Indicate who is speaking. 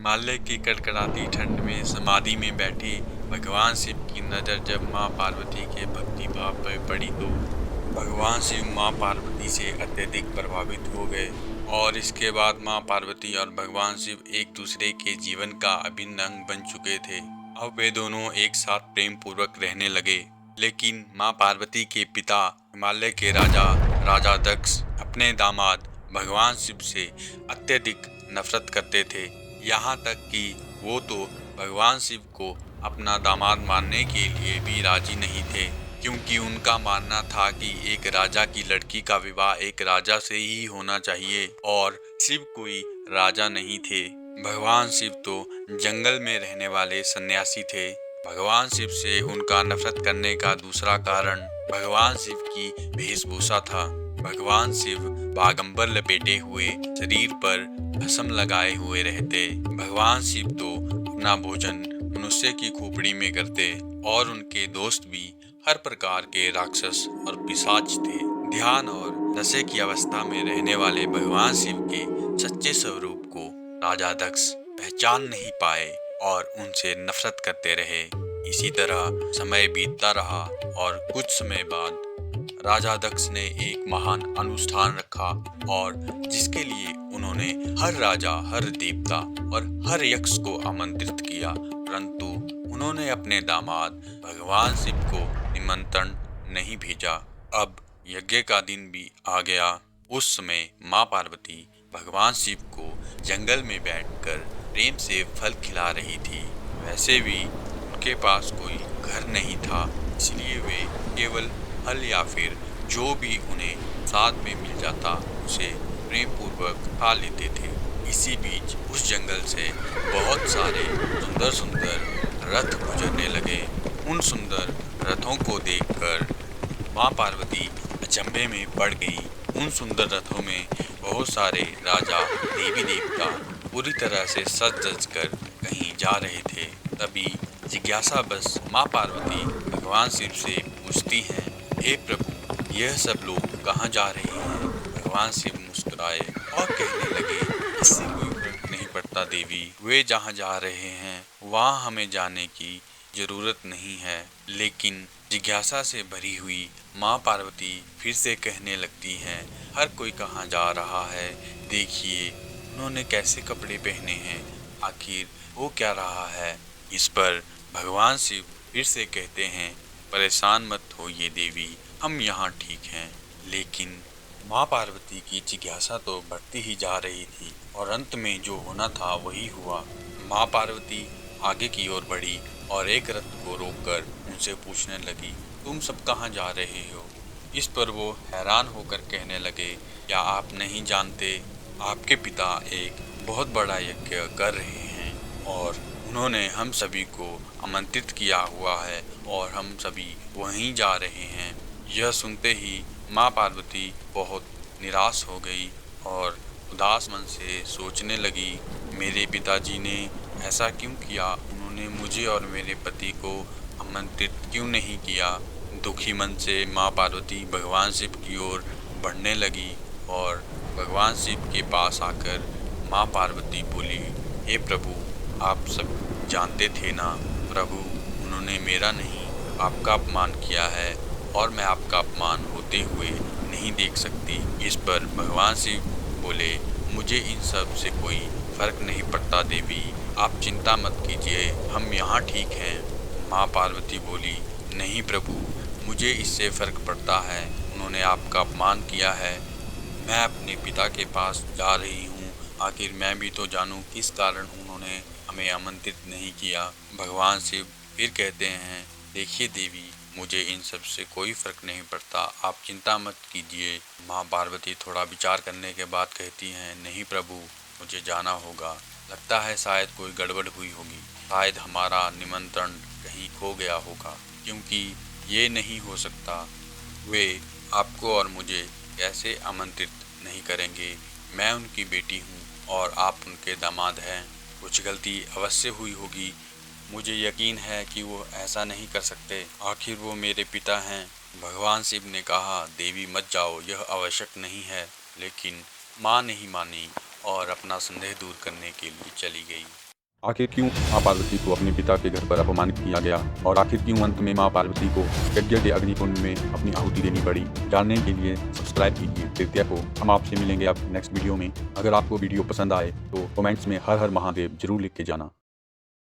Speaker 1: हिमालय की कड़कड़ाती ठंड में समाधि में बैठे भगवान शिव की नज़र जब मां पार्वती के भक्ति भाव पर पड़ी तो भगवान शिव मां पार्वती से अत्यधिक प्रभावित हो गए और इसके बाद मां पार्वती और भगवान शिव एक दूसरे के जीवन का अभिन्न अंग बन चुके थे। अब वे दोनों एक साथ प्रेम पूर्वक रहने लगे। लेकिन मां पार्वती के पिता हिमालय के राजा दक्ष अपने दामाद भगवान शिव से अत्यधिक नफरत करते थे। यहाँ तक कि वो तो भगवान शिव को अपना दामाद मानने के लिए भी राजी नहीं थे, क्योंकि उनका मानना था कि एक राजा की लड़की का विवाह एक राजा से ही होना चाहिए और शिव कोई राजा नहीं थे। भगवान शिव तो जंगल में रहने वाले सन्यासी थे। भगवान शिव से उनका नफरत करने का दूसरा कारण भगवान शिव की वेशभूषा था। भगवान शिव बागंबर लपेटे हुए, शरीर पर भस्म लगाए हुए रहते। भगवान शिव तो अपना भोजन मनुष्य की खोपड़ी में करते और उनके दोस्त भी हर प्रकार के राक्षस और पिशाच थे। ध्यान और नशे की अवस्था में रहने वाले भगवान शिव के सच्चे स्वरूप को राजा दक्ष पहचान नहीं पाए और उनसे नफरत करते रहे। इसी तरह समय बीतता रहा और कुछ समय बाद राजा दक्ष ने एक महान अनुष्ठान रखा और जिसके लिए उन्होंने हर राजा, हर देवता और हर यक्ष को आमंत्रित किया, परंतु उन्होंने अपने दामाद भगवान शिव को निमंत्रण नहीं भेजा। अब यज्ञ का दिन भी आ गया। उस समय मां पार्वती भगवान शिव को जंगल में बैठकर प्रेम से फल खिला रही थी। वैसे भी उनके पास कोई घर नहीं था, इसलिए वे केवल फल या फिर जो भी उन्हें साथ में मिल जाता उसे प्रेम पूर्वक खा लेते थे। इसी बीच उस जंगल से बहुत सारे सुंदर सुंदर रथ गुजरने लगे। उन सुंदर रथों को देखकर मां पार्वती अचंभे में पड़ गई। उन सुंदर रथों में बहुत सारे राजा, देवी देवता पूरी तरह से सज धज कर कहीं जा रहे थे। तभी जिज्ञासा बस मां पार्वती भगवान शिव से पूछती हैं, हे प्रभु, यह सब लोग कहाँ जा रहे हैं? भगवान शिव मुस्कुराए और कहने लगे, इससे कोई फर्क नहीं पड़ता देवी, वे जहाँ जा रहे हैं वहाँ हमें जाने की जरूरत नहीं है। लेकिन जिज्ञासा से भरी हुई माँ पार्वती फिर से कहने लगती हैं, हर कोई कहाँ जा रहा है? देखिए उन्होंने कैसे कपड़े पहने हैं, आखिर वो क्या रहा है? इस पर भगवान शिव फिर से कहते हैं, परेशान मत होइए देवी, हम यहाँ ठीक हैं। लेकिन माँ पार्वती की जिज्ञासा तो बढ़ती ही जा रही थी और अंत में जो होना था वही हुआ। माँ पार्वती आगे की ओर बढ़ी और एक रथ को रोककर उनसे पूछने लगी, तुम सब कहाँ जा रहे हो? इस पर वो हैरान होकर कहने लगे, क्या आप नहीं जानते, आपके पिता एक बहुत बड़ा यज्ञ कर रहे हैं और उन्होंने हम सभी को आमंत्रित किया हुआ है और हम सभी वहीं जा रहे हैं। यह सुनते ही माँ पार्वती बहुत निराश हो गई और उदास मन से सोचने लगी, मेरे पिताजी ने ऐसा क्यों किया? उन्होंने मुझे और मेरे पति को आमंत्रित क्यों नहीं किया? दुखी मन से माँ पार्वती भगवान शिव की ओर बढ़ने लगी और भगवान शिव के पास आकर माँ पार्वती बोली, हे प्रभु, आप सब जानते थे ना प्रभु, उन्होंने मेरा नहीं आपका अपमान किया है और मैं आपका अपमान होते हुए नहीं देख सकती। इस पर भगवान शिव बोले, मुझे इन सब से कोई फर्क नहीं पड़ता देवी, आप चिंता मत कीजिए, हम यहाँ ठीक हैं। माँ पार्वती बोली, नहीं प्रभु, मुझे इससे फर्क पड़ता है, उन्होंने आपका अपमान किया है। मैं अपने पिता के पास जा रही हूँ, आखिर मैं भी तो जानूँ किस कारण उन्होंने हमें आमंत्रित नहीं किया। भगवान शिव फिर कहते हैं, देखिए देवी, मुझे इन सब से कोई फर्क नहीं पड़ता, आप चिंता मत कीजिए। माँ पार्वती थोड़ा विचार करने के बाद कहती हैं, नहीं प्रभु, मुझे जाना होगा, लगता है शायद कोई गड़बड़ हुई होगी, शायद हमारा निमंत्रण कहीं खो गया होगा, क्योंकि ये नहीं हो सकता, वे आपको और मुझे कैसे आमंत्रित नहीं करेंगे? मैं उनकी बेटी हूँ और आप उनके दामाद हैं, कुछ गलती अवश्य हुई होगी। मुझे यकीन है कि वो ऐसा नहीं कर सकते, आखिर वो मेरे पिता हैं। भगवान शिव ने कहा, देवी मत जाओ, यह आवश्यक नहीं है। लेकिन माँ नहीं मानी और अपना संदेह दूर करने के लिए चली गई।
Speaker 2: आखिर क्यों माँ पार्वती को अपने पिता के घर पर अपमानित किया गया और आखिर क्यों अंत में माँ पार्वती को यज्ञ के अग्निकुंड में अपनी आहुति देनी पड़ी, जानने के लिए सब्सक्राइब कीजिए तृतीया को। हम आपसे मिलेंगे अब नेक्स्ट वीडियो में। अगर आपको वीडियो पसंद आए तो कमेंट्स में हर हर महादेव जरूर लिख के जाना।